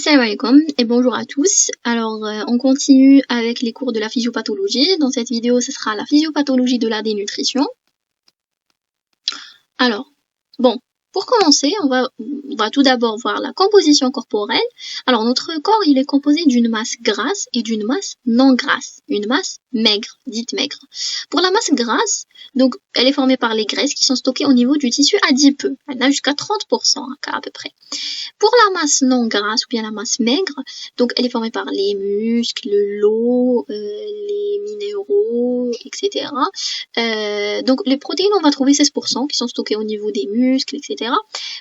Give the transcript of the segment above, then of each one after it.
Assalamu alaikum et bonjour à tous. Alors, on continue avec les cours de la physiopathologie. Dans cette vidéo, ce sera la physiopathologie de la dénutrition. Alors, bon, pour commencer, on va tout d'abord voir la composition corporelle. Alors, notre corps, il est composé d'une masse grasse et d'une masse non grasse. Une masse maigre, dite maigre. Pour la masse grasse, donc, elle est formée par les graisses qui sont stockées au niveau du tissu adipeux. Elle a jusqu'à 30% à peu près. Pour la masse non grasse ou bien la masse maigre, donc elle est formée par les muscles, l'eau, les minéraux, etc. Donc les protéines, on va trouver 16% qui sont stockées au niveau des muscles, etc.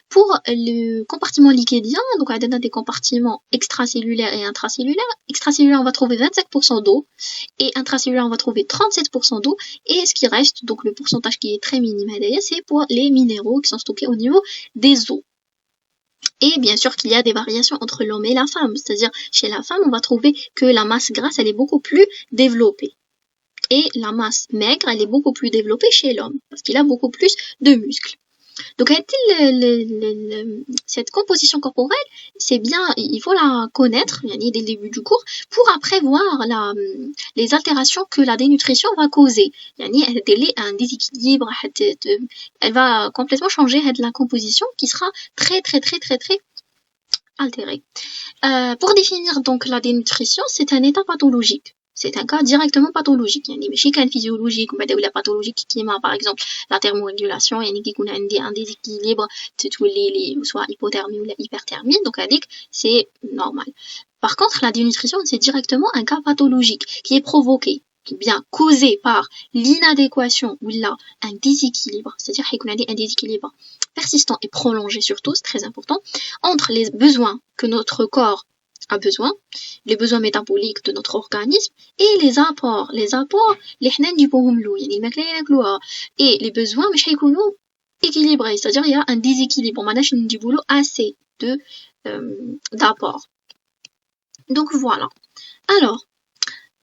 Pour le compartiment liquidien, donc on a des compartiments extracellulaires et intracellulaires. Extracellulaire, on va trouver 25% d'eau et intracellulaire, on va trouver 37% d'eau. Et ce qui reste, donc le pourcentage qui est très minime, c'est pour les minéraux qui sont stockés au niveau des os. Et bien sûr qu'il y a des variations entre l'homme et la femme, c'est-à-dire chez la femme, on va trouver que la masse grasse, elle est beaucoup plus développée. Et la masse maigre, elle est beaucoup plus développée chez l'homme, parce qu'il a beaucoup plus de muscles. Donc, cette composition corporelle, c'est bien, il faut la connaître, dès le début du cours, pour après voir les altérations que la dénutrition va causer. Un déséquilibre, elle va complètement changer la composition qui sera très altérée. Pour définir donc la dénutrition, c'est un état pathologique. C'est un cas directement pathologique. ماشي كان physiologique ou la pathologique qui est par exemple la thermorégulation qui يكون عندي un déséquilibre تولي soit hypothermie ou hyperthermie, donc c'est normal. Par contre, la dénutrition, c'est directement un cas pathologique qui est provoqué, bien causé par l'inadéquation ou là un déséquilibre, c'est-à-dire qu'il y a un déséquilibre persistant et prolongé surtout, c'est très important, entre les besoins que notre corps a besoin, les besoins métaboliques de notre organisme et les apports les حنا نجيبوهم له يعني الماكله اللي ناكلوها et les besoins مش هيكونوا équilibrés, c'est-à-dire il y a un déséquilibre, ماناش نجيبوا له assez de d'apports. Donc voilà. Alors,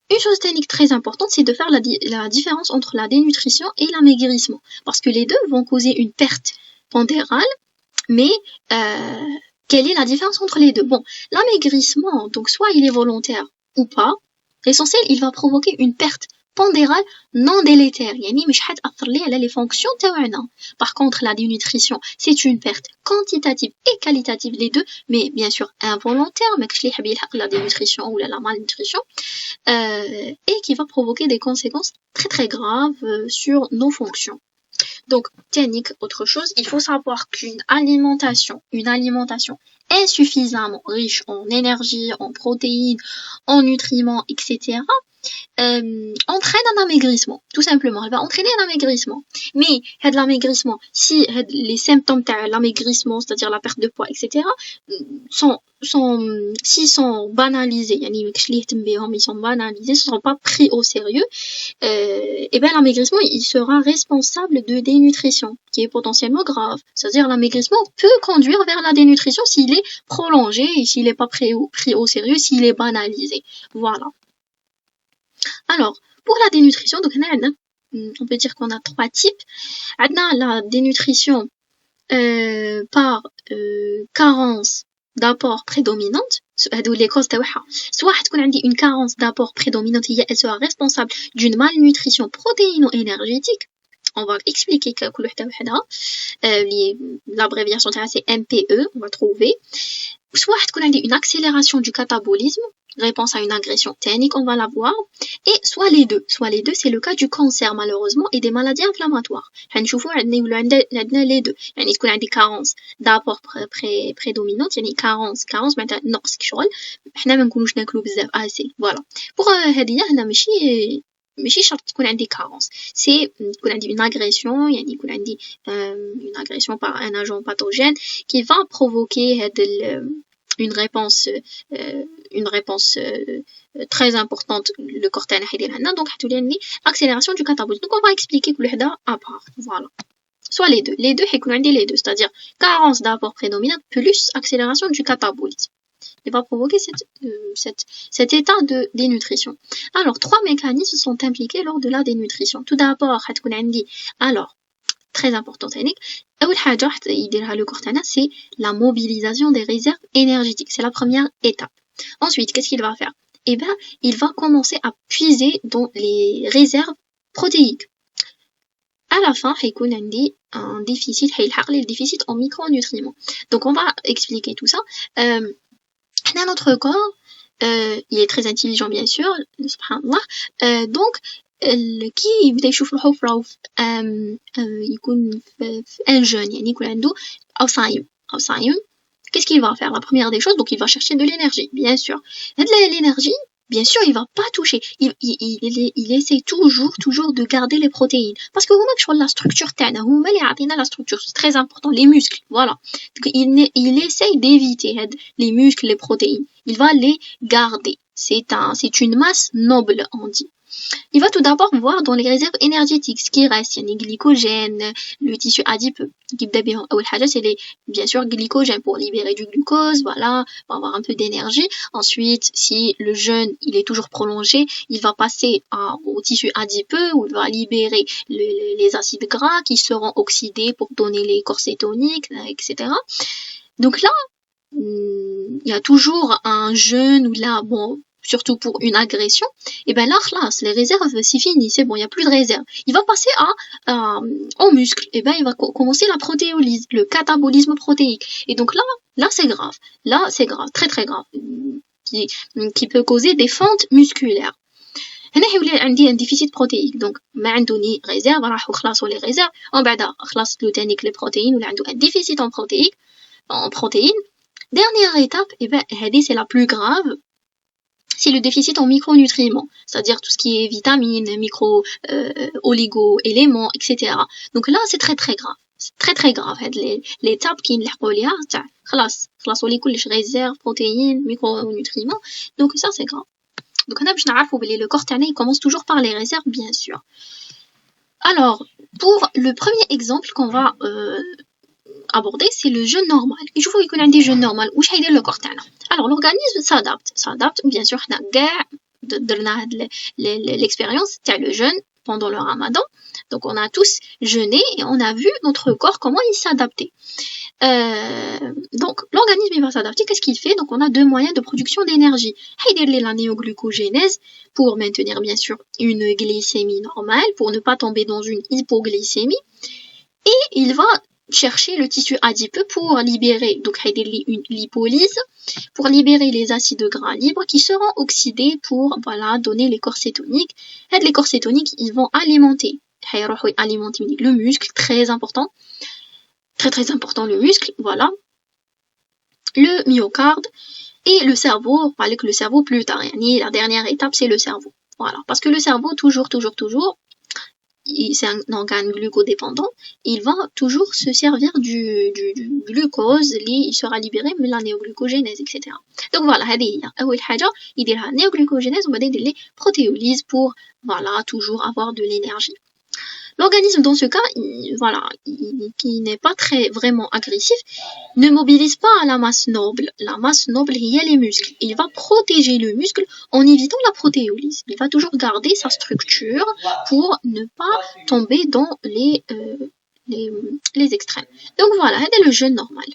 une chose technique très importante, c'est de faire la différence entre la dénutrition et l'amaigrissement, parce que les deux vont causer une perte pondérale, mais quelle est la différence entre les deux? Bon, l'amaigrissement, donc soit il est volontaire ou pas, l'essentiel, il va provoquer une perte pondérale non délétère. يعني مش حتأثر لي على les fonctions تاعنا. Par contre, la dénutrition, c'est une perte quantitative et qualitative, les deux, mais bien sûr involontaire, ماكش لي حاب يلحق la dénutrition ou la malnutrition, et qui va provoquer des conséquences très graves sur nos fonctions. Donc, technique, autre chose, il faut savoir qu'une alimentation insuffisamment riche en énergie, en protéines, en nutriments, etc., entraîne un amaigrissement, tout simplement. Elle va entraîner un amaigrissement. Mais l'amaigrissement, si les symptômes de l'amaigrissement, c'est-à-dire la perte de poids, etc., sont banalisés, ils sont banalisés, ne sont pas pris au sérieux, et bien l'amaigrissement, il sera responsable de dénutrition, qui est potentiellement grave. C'est-à-dire l'amaigrissement peut conduire vers la dénutrition s'il est prolongé et s'il n'est pas pris au sérieux, s'il est banalisé. Voilà. Alors, pour la dénutrition, donc on peut dire qu'on a trois types. On a la dénutrition par carence d'apport prédominante. Les causes soit une carence d'apport prédominante, elle sera responsable d'une malnutrition protéino-énergétique. On va expliquer l'abréviation c'est MPE, on va trouver. Soit une accélération du catabolisme, réponse à une agression technique, on va la voir, et soit les deux, c'est le cas du cancer malheureusement et des maladies inflammatoires. Les deux, يعني تكون عندي carence d'apport prédominante, يعني carence معناتها نقص كشغل حنا ما نكونوش ناكلو بزاف assez. Voilà. Pour هذه هنا ماشي شرط تكون عندي carence, c'est تكون عندي une agression, يعني يكون عندي une agression par un agent pathogène qui va provoquer une réponse très importante le corps تاعنا ديالنا, donc حتولي عندي accélération du catabolisme. Donc on va expliquer كل وحده à part. Voilà. Soit les deux حيكون عندي les deux, c'est-à-dire carence d'apport prédominant plus accélération du catabolisme. Il va provoquer cet état de dénutrition. Alors, trois mécanismes sont impliqués lors de la dénutrition. Tout d'abord, alors, très importante. أول حاجة حتى يديرها le corps تاعنا c'est la mobilisation des réserves énergétiques. C'est la première étape. Ensuite, qu'est-ce qu'il va faire? Eh ben, il va commencer à puiser dans les réserves protéiques. À la fin, هيكون عندي un déficit, هيلحق لي le déficit en micronutriments. Donc on va expliquer tout ça. Notre corps, il est très intelligent bien sûr, subhanallah. Donc كي يبدا يشوف روحو في راهو يكون في ان جون يعني يكون عنده او صايم qu'est-ce qu'il va faire? La première des choses, donc il va chercher de l'énergie, bien sûr. L'énergie, bien sûr, il va pas toucher. Il essaie toujours de garder les protéines. Parce que la structure la structure, c'est très important, les muscles, voilà. Donc, il essaie d'éviter les muscles, les protéines. Il va les garder. C'est une masse noble, on dit. Il va tout d'abord voir dans les réserves énergétiques ce qui reste, il y a les glycogènes, le tissu adipeux. C'est bien sûr glycogène pour libérer du glucose, voilà, pour avoir un peu d'énergie. Ensuite, si le jeûne il est toujours prolongé, il va passer au tissu adipeux où il va libérer les acides gras qui seront oxydés pour donner les corps cétoniques, etc. Donc là, il y a toujours un jeûne où là, bon, surtout pour une agression, et ben là, les réserves, c'est fini, c'est bon, il n'y a plus de réserve. Il va passer au muscle, et ben il va commencer la protéolyse, le catabolisme protéique. Et donc là c'est grave. Là, c'est grave, très très grave, qui peut causer des fentes musculaires. هنا يولي عندي un déficit protéique, donc ما عنده ني réserve, راحوا خلاصوا les réserves, ومن بعد خلاص له تانيك les protéines, ولا عنده un déficit en protéines. Dernière étape, et ben هذه c'est la plus grave. C'est le déficit en micronutriments, c'est-à-dire tout ce qui est vitamines, oligo-éléments, etc. Donc là, c'est très très grave. C'est très très grave. L'étape qui نلحقوا ليها تاع خلاص ولي كلش réserves, protéines, micronutriments. Donc ça, c'est grave. Donc هنا باش نعرفوا بلي le corps تاعنا il commence toujours par les réserves, bien sûr. Alors, pour le premier exemple qu'on va aborder, c'est le jeûne normal. Et je vois qu'il y a des jeûnes normaux. Où est-ce que le corps تاعنا? Alors l'organisme s'adapte. Bien sûr, on a l'expérience تاع le jeûne pendant le Ramadan. Donc on a tous jeûné et on a vu notre corps comment il s'adaptait. Donc l'organisme il va s'adapter. Qu'est-ce qu'il fait? Donc on a deux moyens de production d'énergie. La néoglucogénèse pour maintenir bien sûr une glycémie normale, pour ne pas tomber dans une hypoglycémie. Et il va chercher le tissu adipeux pour libérer, donc une lipolyse, pour libérer les acides gras libres qui seront oxydés pour voilà donner les corps cétoniques. Et les corps cétoniques, ils vont alimenter le muscle, très important le muscle, voilà, le myocarde et le cerveau. On va parler que le cerveau plus tard. La dernière étape, c'est le cerveau. Voilà, parce que le cerveau toujours c'est un organe glucodépendant, il va toujours se servir du glucose, il sera libéré de la néoglucogénèse, etc. Donc voilà, أول حاجة يديرها néoglucogénèse وبعدين يدير les protéolyses pour voilà toujours avoir de l'énergie. L'organisme dans ce cas, qui n'est pas très vraiment agressif, ne mobilise pas la masse noble. La masse noble, il y a les muscles. Il va protéger le muscle en évitant la protéolyse. Il va toujours garder sa structure pour ne pas tomber dans les extrêmes. Donc voilà, c'est le jeûne normal.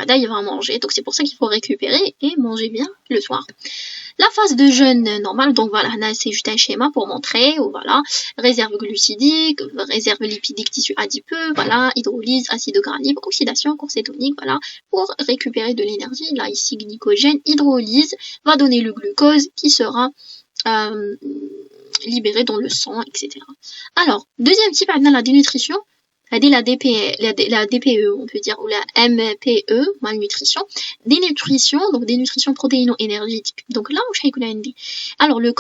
Là, il va manger, donc c'est pour ça qu'il faut récupérer et manger bien le soir. La phase de jeûne normale, donc voilà, c'est juste un schéma pour montrer, voilà, réserve glucidique, réserve lipidique, tissu adipeux, voilà, hydrolyse, acide gras libre, oxydation, corps cétonique, voilà, pour récupérer de l'énergie. Là, ici, glycogène, hydrolyse, va donner le glucose qui sera libéré dans le sang, etc. Alors, deuxième type, on a la dénutrition. La DPE, on peut dire, ou la MPE, malnutrition, dénutrition, donc dénutrition protéino-énergétique. Donc là, alors le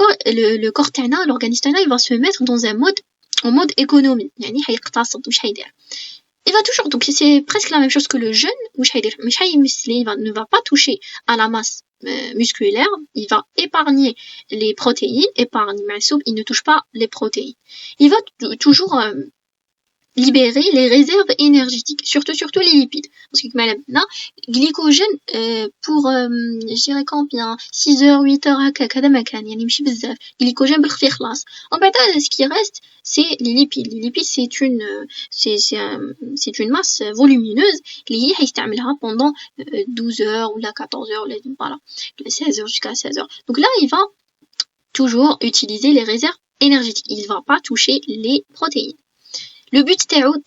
corps تاعنا, l'organisme تاعنا, il va se mettre dans un mode économie. يعني هيقتصد وش هيدير. Il va toujours, donc c'est presque la même chose que le jeûne, وش هيدير. مش هيمسلي, il ne va pas toucher à la masse musculaire, il va épargner les protéines, il ne touche pas les protéines. Il va toujours libérer les réserves énergétiques, surtout les lipides. Parce que maintenant, glycogène, pour, je dirais combien, 6 heures, 8 heures, هكاك هذا ما كان يعني ماشي بزاف. Glycogène بالخفيف خلاص. En fait, ce qui reste, c'est les lipides. Les lipides, c'est une masse volumineuse اللي هي هيستعملها pendant 12 heures ou 14 heures, voilà, 16 heures jusqu'à 16 heures. Donc là, il va toujours utiliser les réserves énergétiques. Il va pas toucher les protéines. Le but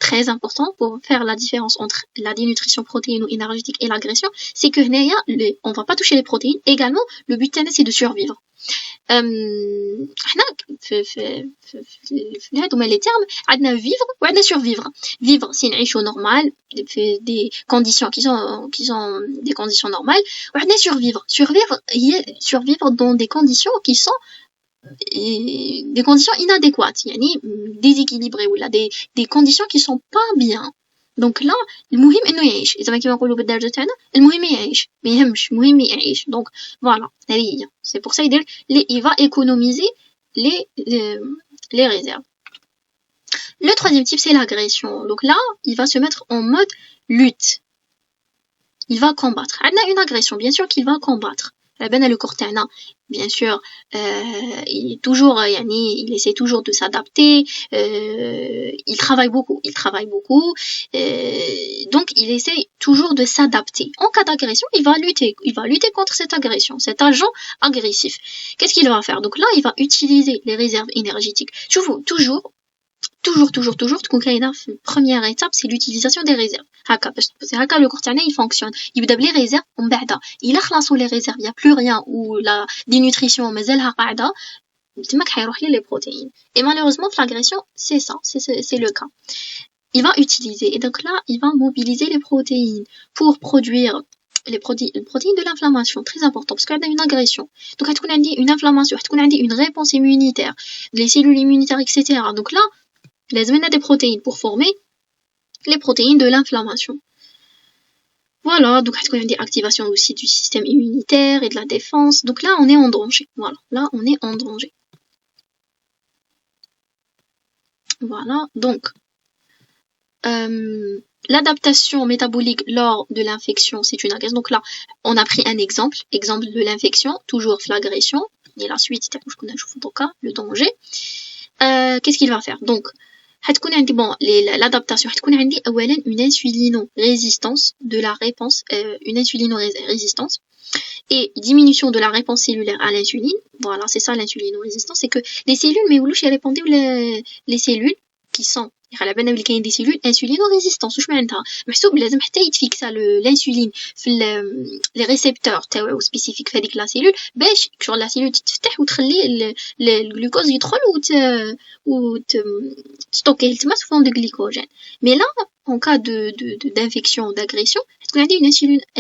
très important pour faire la différence entre la dénutrition protéino-énergétique et l'agression, c'est que on va pas toucher les protéines. Également, le but c'est de survivre. احنا في هادوما les termes عندنا vivre و عندنا survivre. Vivre c'est نعيشو normal في des conditions qui sont des conditions normales و عندنا survivre dans des conditions qui sont des conditions inadéquates, يعني déséquilibrées ou là des conditions qui sont pas bien. Donc là, المهم انه يعيش. اذا ما كيما نقولوا بالدارجه تاعنا المهم يعيش، ما يهمش، المهم يعيش. Donc voilà, c'est pour ça il va économiser les réserves. Le troisième type, c'est l'agression. Donc là, il va se mettre en mode lutte. Il va combattre. On a une agression, bien sûr qu'il va combattre. Le corps تاعنا, bien sûr, il essaie toujours de s'adapter, il travaille beaucoup, donc il essaie toujours de s'adapter. En cas d'agression, il va lutter contre cette agression, cet agent agressif. Qu'est-ce qu'il va faire? Donc là, il va utiliser les réserves énergétiques. Toujours, تكون كاينه في première étape, c'est l'utilisation des réserves. C'est هكا le corps تاعنا il fonctionne. يبدا بلي réserves ومن بعد الا خلاصوا les réserves, il y a plus rien ou la dénutrition مازالها قاعده, تماك حيروح لي les protéines. Et malheureusement في l'agression, c'est ça, c'est le cas. Il va utiliser, et donc là il va mobiliser les protéines pour produire les protéines de l'inflammation, très important parce qu'il y a une agression. Donc غتكون عندي une inflammation, غتكون عندي une réponse immunitaire, les cellules immunitaires, etc. Donc là لازم لنا des protéines pour former les protéines de l'inflammation. Voilà, donc il y a une activation aussi du système immunitaire et de la défense. Donc là, on est en danger. Voilà, là, on est en danger. Voilà, donc l'adaptation métabolique lors de l'infection, c'est une agression. Donc là, on a pris un exemple de l'infection, toujours l'agression. Et la suite, le danger. Qu'est-ce qu'il va faire? Donc, هتكون عندي l'adaptation هتكون عندي اولا une insulino-résistance de la réponse, une insulino-résistance et diminution de la réponse cellulaire à l'insuline. Voilà, c'est ça l'insulino-résistance, c'est que les cellules ما يولوش يريبونديو les cellules qui sont على بالنا بلي كاين دي سيلول انسولينو-résistance. واش معناتها؟ محسوب لازم حتى يتفيكسا الانسولين في لي ريسبتور تاعو سبيسيفيك في هذيك لا سيلول باش شغل لا سيلول تتفتح وتخلي الجلوكوز يدخل و ستوكيه تما sous forme de glycogène. Mais là, en cas d'infection ou d'agression, on a une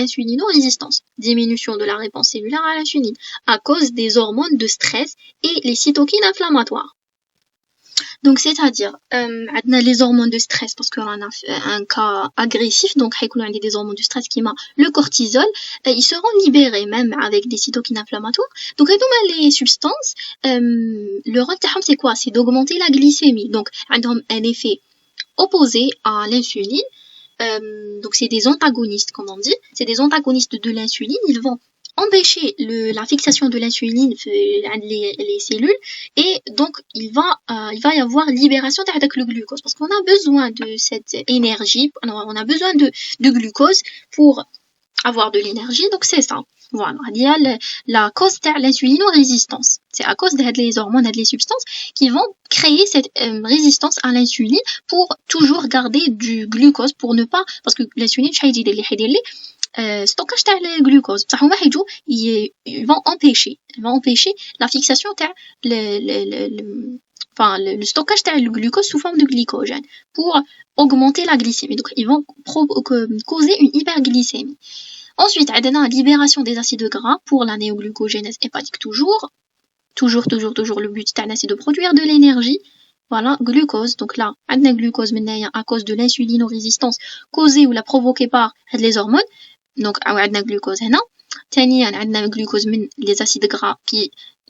insulino-résistance, diminution de la réponse cellulaire à l'insuline à cause des hormones de stress et les cytokines inflammatoires. Donc c'est-à-dire عندنا les hormones de stress parce qu'on a un cas agressif, donc حيكونوا عندي des hormones de stress qui m'a le cortisol, ils seront libérés même avec des cytokines inflammatoires. Donc les substances, le rôle تاعهم c'est quoi? C'est d'augmenter la glycémie. Donc عندهم un effet opposé à l'insuline. Donc c'est des antagonistes, comme on dit, c'est des antagonistes de l'insuline. Ils vont empêcher la fixation de l'insuline les cellules, et donc il va y avoir libération avec le glucose parce qu'on a besoin de cette énergie, on a besoin de glucose pour avoir de l'énergie. Donc c'est ça. Voilà, il y a la cause de l'insulino-résistance. C'est à cause des hormones et des substances qui vont créer cette résistance à l'insuline pour toujours garder du glucose, pour ne pas, parce que l'insuline stockage تاع الجلوكوز بصح هما حيجوا ils vont empêcher la fixation تاع le stockage تاع الجلوكوز sous forme de glycogène pour augmenter la glycémie. Donc ils vont causer une hyperglycémie. Ensuite, on a la libération des acides gras pour la néoglucogénèse hépatique. Toujours le but c'est de produire de l'énergie. Voilà, glucose. Donc là, on a glucose à cause de l'insulino-résistance causée ou la provoquée par les hormones. Donc on a glucose هنا. ثانيا عندنا glucose من les acides gras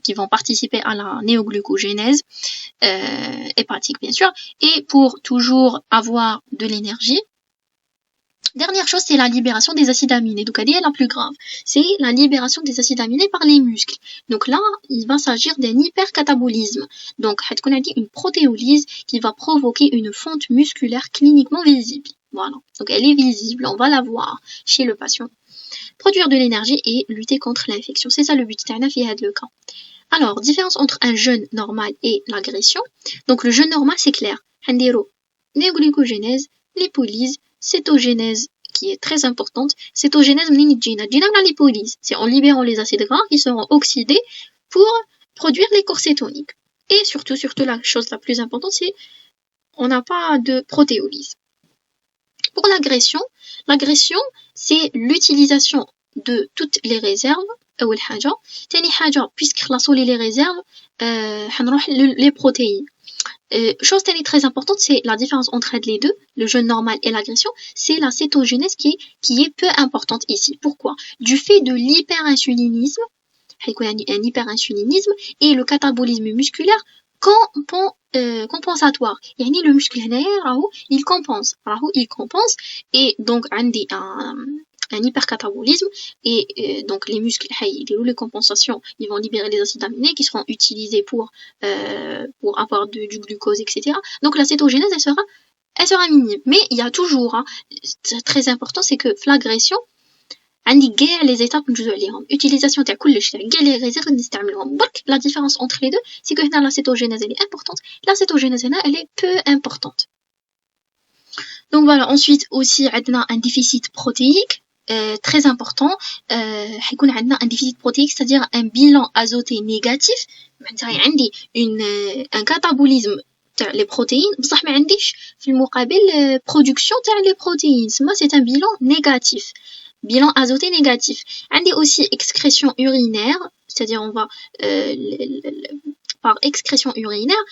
qui vont participer à la néoglucogénèse hépatique, bien sûr, et pour toujours avoir de l'énergie. Dernière chose, c'est la libération des acides aminés. Donc, elle est la plus grave. C'est la libération des acides aminés par les muscles. Donc là, il va s'agir d'un hypercatabolisme. Donc, on a dit une protéolyse qui va provoquer une fonte musculaire cliniquement visible. Voilà. Donc, elle est visible. On va la voir chez le patient. Produire de l'énergie et lutter contre l'infection. C'est ça le but. C'est le cas. Alors, différence entre un jeûne normal et l'agression. Donc, le jeûne normal, c'est clair. Handero, néoglucogénèse, lipolyse, cétogénèse qui est très importante. Cétogénèse mninidjina, la lipolyse. C'est en libérant les acides gras qui seront oxydés pour produire les corps cétoniques. Et surtout, la chose la plus importante, c'est on n'a pas de protéolyse. Pour l'agression, c'est l'utilisation de toutes les réserves. أول حاجة. تاني حاجة, puisque خلصوا les réserves, حنروح les protéines. Chose très importante, c'est la différence entre les deux, le jeûne normal et l'agression, c'est la cétogénèse qui est peu importante ici. Pourquoi? Du fait de l'hyperinsulinisme, un hyperinsulinisme et le catabolisme musculaire compensatoire. يعني le muscle هنايا il compense, et donc عندي un hypercatabolisme et donc les muscles les compensations, ils vont libérer les acides aminés qui seront utilisés pour avoir du glucose, etc. Donc la cétogénèse elle sera minime, mais il y a toujours très important, c'est que l'agression عندي كاع les étapes نجوزو عليهم, utilisation تاع كلش تاع كاع les réserves نستعملهم برك. La différence entre les deux, c'est que هنا la cétogénèse elle est importante, la cétogénèse هنا elle est peu importante. Donc voilà, ensuite aussi عندنا un déficit protéique très important. حيكون عندنا un déficit protéique, c'est-à-dire un bilan azoté négatif. معناتها عندي un catabolisme تاع les protéines, بصح ما عنديش في المقابل production تاع les protéines. C'est un bilan négatif. Bilan azoté négatif. عندي aussi excrétion urinaire, c'est-à-dire on va par excrétion urinaire,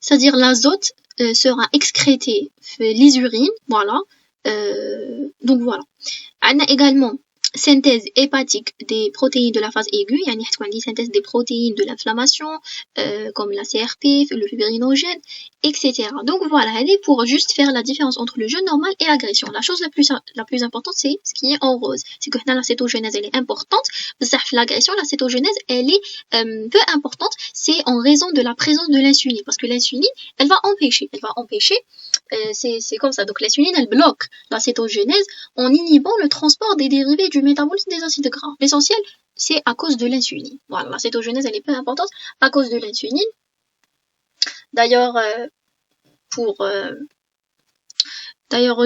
c'est-à-dire l'azote sera excrété les urines, voilà. Donc voilà. On a également synthèse hépatique des protéines de la phase aiguë, يعني حتكون عندي synthèse des protéines de l'inflammation, comme la CRP, le fibrinogène, etc. Donc voilà, elle est pour juste faire la différence entre le jeûne normal et l'agression. La chose la plus importante, c'est ce qui est en rose. C'est que la cétogénèse, elle est importante. L'agression, la cétogénèse, elle est peu importante. C'est en raison de la présence de l'insuline. Parce que l'insuline, elle va empêcher, c'est comme ça. Donc l'insuline, elle bloque la cétogénèse en inhibant le transport des dérivés du métabolisme des acides gras. L'essentiel, c'est à cause de l'insuline. Voilà, la cétogénèse, elle est peu importante à cause de l'insuline. D'ailleurs,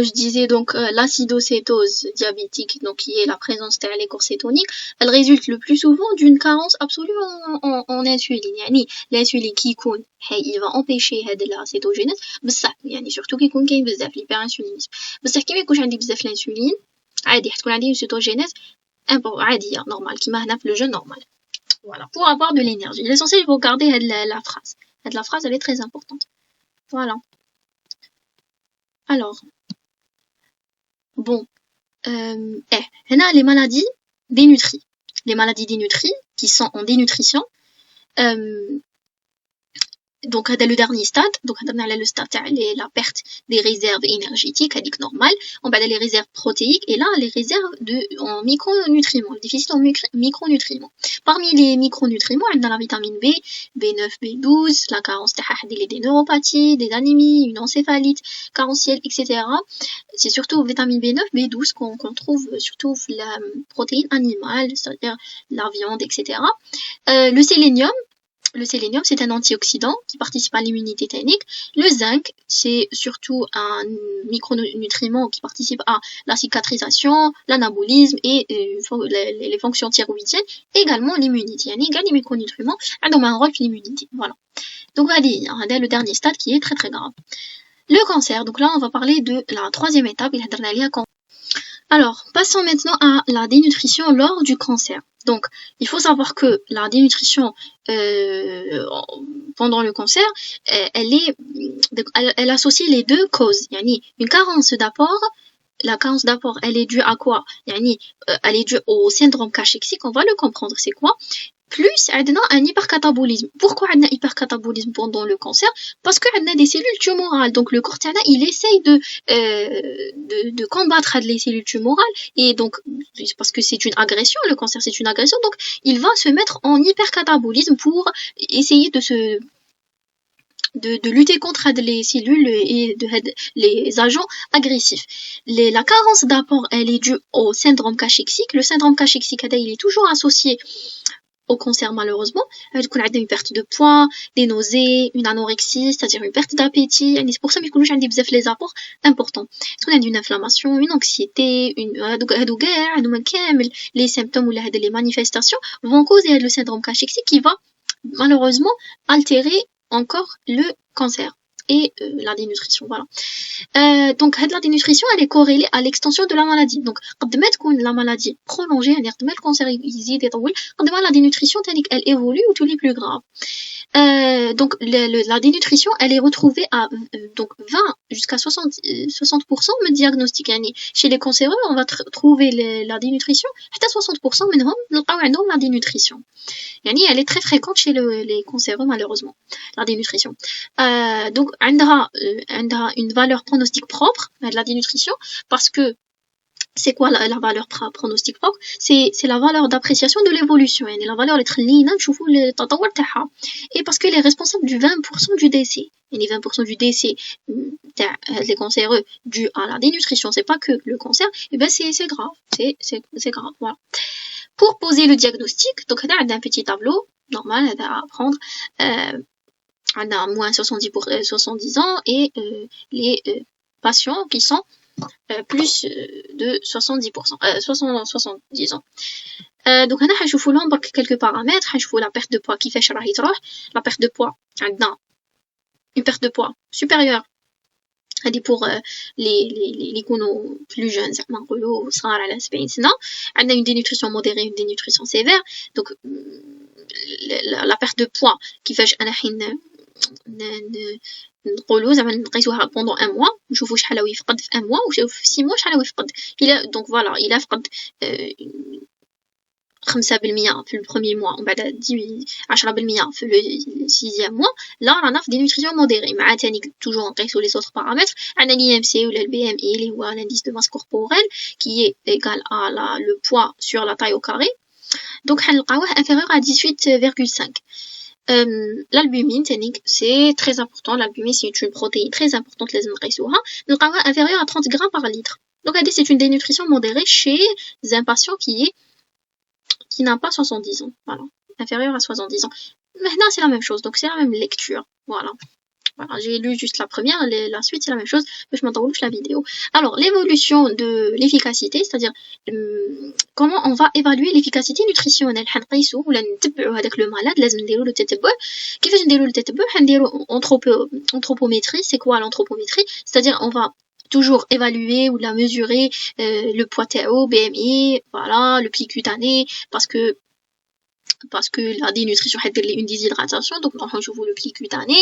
je disais donc l'acidocétose diabétique, donc qui est la présence de les corps cétoniques, elle résulte le plus souvent d'une carence absolue en insuline. يعني l'insuline qui يكون il va empêcher la cétogénèse, بصح يعني surtout qui يكون كاين بزاف l'hyperinsulinisme. بصح كي ما يكونش عندي بزاف l'insuline, عادي حتكون عندي une cétogénèse عادية normale كيما هنا في le jeûne normal. Voilà, pour avoir de l'énergie. L'essentiel, il faut garder la phrase. La phrase, elle est très importante. Voilà. Alors, bon, هنا les maladies dénutries. Les maladies dénutries qui sont en dénutrition. Donc, c'est le dernier stade. Donc, on a le stade la perte des réserves énergétiques, avec normal. On va les réserves protéiques et là, les réserves en micronutriments, le déficit en micronutriments. Parmi les micronutriments, on a la vitamine B, B9, B12, la carence des neuropathies, des anémies, une encéphalite carentielle, etc. C'est surtout vitamine B9, B12 qu'on trouve surtout la protéine animale, c'est-à-dire la viande, etc. Le sélénium. Le sélénium, c'est un antioxydant qui participe à l'immunité thermique. Le zinc, c'est surtout un micronutriment qui participe à la cicatrisation, l'anabolisme et les fonctions thyroïdiennes, également l'immunité. Il y a des micronutriments qui ont un rôle pour l'immunité. Voilà. Donc, voilà, le dernier stade qui est très très grave. Le cancer, donc là, on va parler de la troisième étape, Alors, passons maintenant à la dénutrition lors du cancer. Donc, il faut savoir que la dénutrition pendant le cancer, elle associe les deux causes. Il y a une carence d'apport la carence d'apport, elle est due à quoi? Elle est due au syndrome cachexie, on va le comprendre, c'est quoi? Plus un hypercatabolisme. Pourquoi un hypercatabolisme pendant le cancer? Parce qu'on a des cellules tumorales. Donc le corps il essaye de combattre les cellules tumorales, et donc parce que c'est une agression, le cancer c'est une agression, donc il va se mettre en hypercatabolisme pour essayer de lutter contre les cellules et les agents agressifs. La carence d'apport, elle est due au syndrome cachexie. Le syndrome cachexie, il est toujours associé au cancer, malheureusement. Une perte de poids, des nausées, une anorexie, c'est-à-dire une perte d'appétit. C'est pour ça que nous avons les apports importants. On a une inflammation, une anxiété, les symptômes ou les manifestations vont causer le syndrome cachexie qui va malheureusement altérer encore le cancer et la dénutrition. Voilà. Donc la dénutrition, elle est corrélée à l'extension de la maladie. Donc قد ما تكون la maladie prolongée, يعني قد ما le cancer يزيد يطول, قد ما la dénutrition elle évolue ou tout est plus grave. Donc la dénutrition, elle est retrouvée à donc 20 jusqu'à 60% من diagnostic. يعني chez les cancéreux, on va trouver la dénutrition حتى 60% منهم نلقاو عندهم la dénutrition. يعني elle est très fréquente chez les cancéreux, malheureusement, la dénutrition. Donc عندها une valeur pronostique propre, la dénutrition, parce que c'est quoi la valeur pronostique propre? C'est la valeur d'appréciation de l'évolution, يعني la valeur اللي تخلينا نشوفوا التطور تاعها, et parce qu'elle est responsable du 20% du décès. يعني 20% du décès تاع les cancéreux dû à la dénutrition, c'est pas que le cancer, et ben c'est grave, c'est grave, voilà. Pour poser le diagnostic, donc on a un petit tableau normal à prendre. On a moins 70 ans et les patients qui sont plus de 70%, 70 ans. Donc on a نشوفوا quelques paramètres. نشوفوا la perte de poids كيفاش راهي تروح. La perte de poids, عندنا une perte de poids supérieure هذه pour les يكونوا plus jeunes, زعما نقولوا صغار على 70 سنة. عندنا une dénutrition modérée, une dénutrition sévère. Donc la perte de poids كيفاش أنا حين نقولوا زعما نقيسوها pendant un mois, نشوفوا شحال هو يفقد في un mois وفي 6 mois شحال هو يفقد. Donc voilà, il a فقد 5% في le premier mois ومن بعد 10% في le 6e mois. là رانا في dénutrition modérée. مع تاني toujours نقيسوا les autres paramètres. عندنا l'IMC ولا le BMI اللي هو l'indice de masse corporelle qui est égal à le poids sur la taille au carré. donc حنلقاوه inférieur à 18,5. L'albumine, c'est très important. L'albumine, c'est une protéine très importante, les نلقاوها inférieure à 30 grammes par litre. Donc, c'est une dénutrition modérée chez un patient qui n'a pas 70 ans. Voilà. Inférieur à 70 ans. Maintenant, c'est la même chose. Donc, c'est la même lecture. Voilà. Voilà, j'ai lu juste la première, la suite c'est la même chose, mais je m'entends la vidéo. Alors, l'évolution de l'efficacité, c'est-à-dire comment on va évaluer l'efficacité nutritionnelle. حنقيسو ولا نتبعو هذاك لو malade, لازم نديرو له تتبع. كيفاش نديرو له تتبع؟ حنديرو anthropométrie. C'est quoi l'anthropométrie? C'est-à-dire on va toujours évaluer ou la mesurer le poids TAO, BMI, voilà, le pli cutané, parce que la dénutrition a une déshydratation. donc on joue le pli cutané.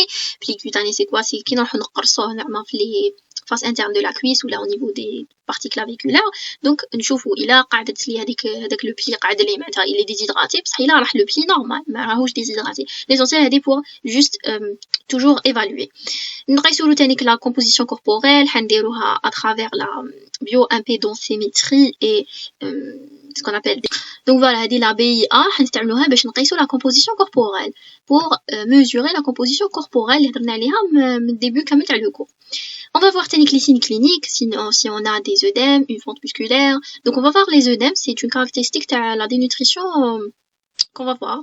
C'est quoi? C'est qui نروحو نقرصوه زعما في les face interne de la cuisse ou là au niveau des parties claviculaires. donc نشوفوا إلا قعدت لي هذاك le pli قعد لي معناتها il est déshydraté, بصح إلا راح le pli normal ما راهوش déshydraté. l'essentiel هذه pour juste toujours évaluer. نقيسوا له تاني la composition corporelle, حنديروها à travers la bioimpédentimétrie et ce qu'on appelle donc voilà, la BIA حنستعملوها باش نقيسوا la composition corporelle pour mesurer la composition corporelle اللي هضرنا عليها من الديبut كامل تاع le cours. On va voir les signes cliniques, si on a des œdèmes, une fente musculaire. Donc on va voir les œdèmes, c'est une caractéristique de la dénutrition qu'on va voir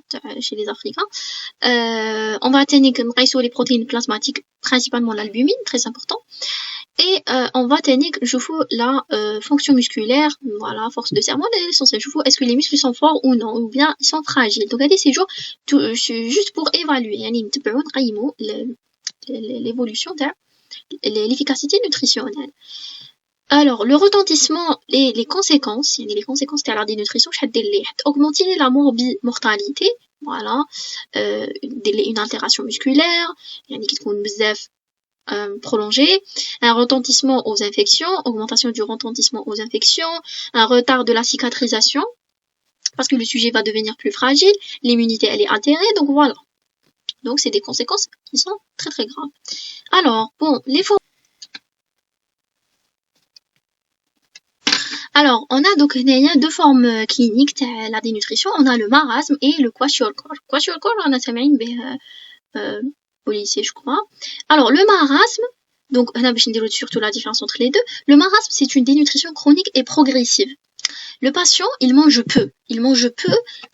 chez les Africains. On va نقيسوا les protéines plasmatiques, principalement l'albumine, très important. Et on va نشوفوا la fonction musculaire, voilà, force de serrement, نشوفوا est-ce que les muscles sont forts ou non, ou bien ils sont fragiles. donc c'est juste pour évaluer, يعني نتبعوا نقيموا l'évolution de l'efficacité nutritionnelle. Alors, le retentissement et les conséquences, les conséquences de la dénutrition, augmenter la mortalité, voilà, une altération musculaire, qui تكون بزاف prolongé, un retentissement aux infections, augmentation du retentissement aux infections, un retard de la cicatrisation, parce que le sujet va devenir plus fragile, l'immunité elle est altérée, donc voilà. Donc c'est des conséquences qui sont très très graves. Alors, bon, Alors, on a donc il y a deux formes cliniques de la dénutrition, on a le marasme et le kwashiorkor. Kwashiorkor, on a سامعين به au lycée, je crois. Alors, le marasme, donc on a surtout la différence entre les deux. Le marasme, c'est une dénutrition chronique et progressive. Le patient, il mange peu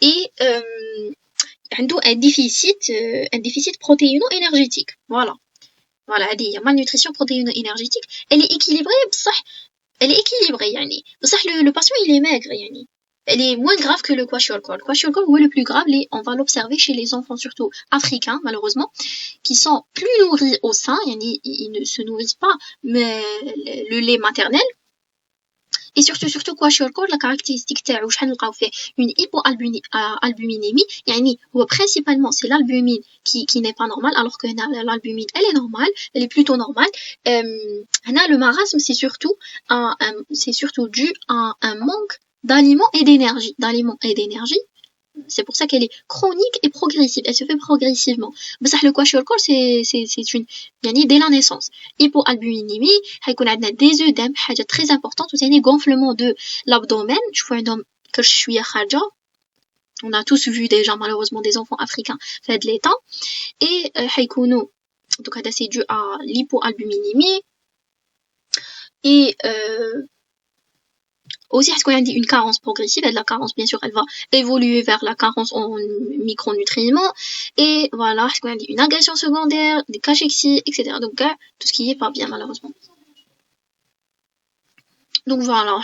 et un déficit protéino-énergétique. Voilà, il y a malnutrition protéino-énergétique. Elle est équilibrée, يعني. بصح le patient, il est maigre, يعني. Elle est moins grave que le kwashiorkor. Le kwashiorkor, oui, le plus grave, on va l'observer chez les enfants, surtout africains, malheureusement, qui sont plus nourris au sein, yani, ils ne se nourrissent pas, mais le lait maternel. Et surtout kwashiorkor, la caractéristique تاعو شحال نلقاو فيه une hypoalbuminémie, يعني هو principalement c'est l'albumine qui n'est pas normale, alors que l'albumine elle est normale, elle est plutôt normale. Le marasme c'est surtout dû à un manque d'aliments et d'énergie. C'est pour ça qu'elle est chronique et progressive. Elle se fait progressivement. Mais le kwashiorkor, c'est une, dès la naissance. Hypoalbuminémie, on a des œdèmes, très importante, ou c'est gonflement de l'abdomen. Je vois un homme que je suis à Khaja. On a tous vu déjà, malheureusement, des enfants africains fait de l'état. Et, donc, c'est dû à l'hypoalbuminémie. Et, aussi, est-ce qu'il y a une carence progressive? Et la carence, bien sûr, elle va évoluer vers la carence en micronutriments. Et voilà, est-ce qu'il y a une agression secondaire, des cachexie, etc. Donc, tout ce qui est pas bien, malheureusement. Donc voilà,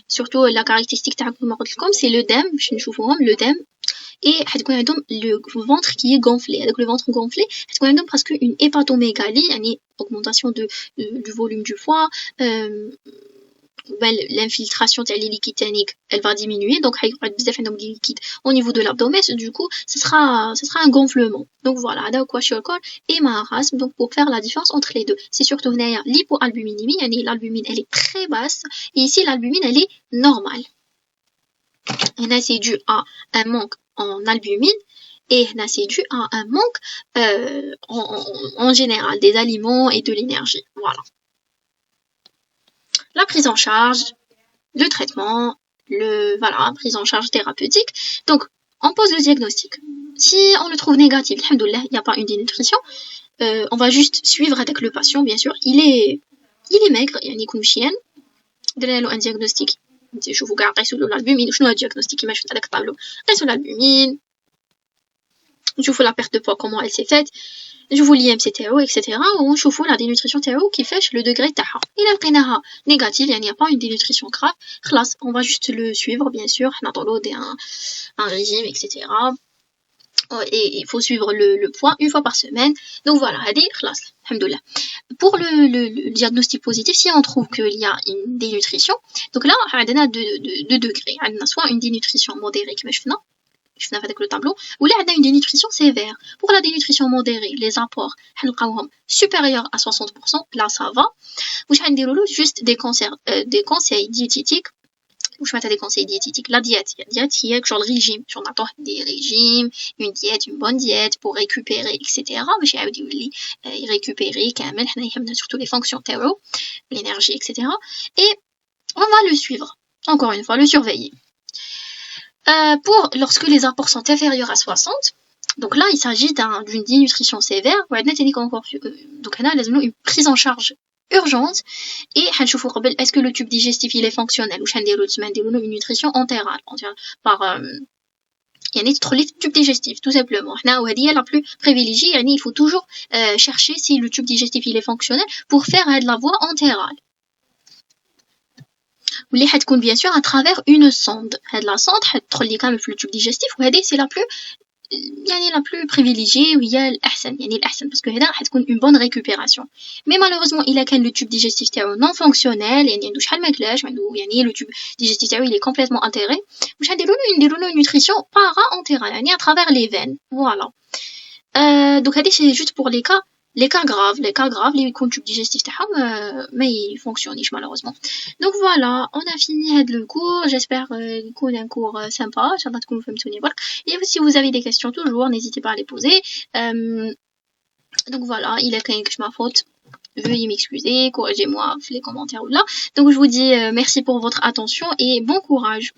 surtout la caractéristique c'est l'œdème, et le ventre qui est gonflé. Avec le ventre gonflé, parce qu'une hépatomégalie, une augmentation du volume du foie, l'infiltration des liquides tanniques, elle va diminuer, donc il y aura des liquides au niveau de l'abdomen, du coup ce sera un gonflement. Donc voilà, kwashiorkor et marasme. Donc pour faire la différence entre les deux, c'est surtout l'hypoalbuminémie, l'albumine elle est très basse, et ici l'albumine elle est normale. Et là c'est dû à un manque en albumine, et là c'est dû à un manque en général des aliments et de l'énergie. Voilà. La prise en charge, le traitement, prise en charge thérapeutique. Donc, on pose le diagnostic. Si on le trouve négatif, alhamdoulilah, il n'y a pas une dénutrition, on va juste suivre avec le patient, bien sûr. Il est maigre, il y a une chienne. Donnez-lui un diagnostic. Je vous garde sur l'albumine. Je ne le diagnostic, il m'a fait avec tableau. Sur l'albumine. Je vous la perte de poids, comment elle s'est faite. Je vous l'IMC-TO, etc. Ou je vous la dénutrition TO qui fait le degré TAHA. Il a un négatif, il n'y a pas une dénutrition grave. On va juste le suivre, bien sûr. On a un régime, etc. Et il faut suivre le poids une fois par semaine. Donc voilà, alhamdoulilah. Pour le diagnostic positif, si on trouve qu'il y a une dénutrition, donc là, on a deux degrés. On a soit une dénutrition modérée, qui avec le tableau, ou là, on a une dénutrition sévère. Pour la dénutrition modérée, les apports supérieurs à 60%, là, ça va. Vous avez juste des conseils diététiques. Vous avez des conseils diététiques. La diète, il y a genre le régime. J'en attends des régimes, une diète, une bonne diète pour récupérer, etc. Récupérer, surtout les fonctions terreau, l'énergie, etc. Et on va le suivre. Encore une fois, le surveiller. Lorsque les apports sont inférieurs à 60, donc là il s'agit d'une dénutrition sévère, donc on a une prise en charge urgente, et est-ce que le tube digestif il est fonctionnel, ou une nutrition entérale par le tube digestif, tout simplement. La plus privilégiée, il faut toujours chercher si le tube digestif il est fonctionnel pour faire de la voie entérale. واللي حتكون bien sûr à travers une sonde. هاد la sonde حتدخل كامل في التوب digestif, وهذه c'est la plus privilégiée وهي الأحسن parce que هذا حتكون une bonne récupération. Mais malheureusement إلا كان le tube digestif تاعو non fonctionnel, عنده شحال ماكلاش, le tube digestif تاعو il est complètement altéré, واش نديرولو une nutrition para-entérale, à travers les veines. Voilà. Donc هذه c'est juste pour les cas Les cas graves, les contubles digestifs mais ils fonctionnent malheureusement. Donc voilà, on a fini le cours. J'espère qu'il un cours sympa. Et si vous avez des questions toujours, n'hésitez pas à les poser. Donc voilà, il est quand même que je ma faute. Veuillez m'excuser, corrigez-moi les commentaires ou là. Donc je vous dis merci pour votre attention et bon courage.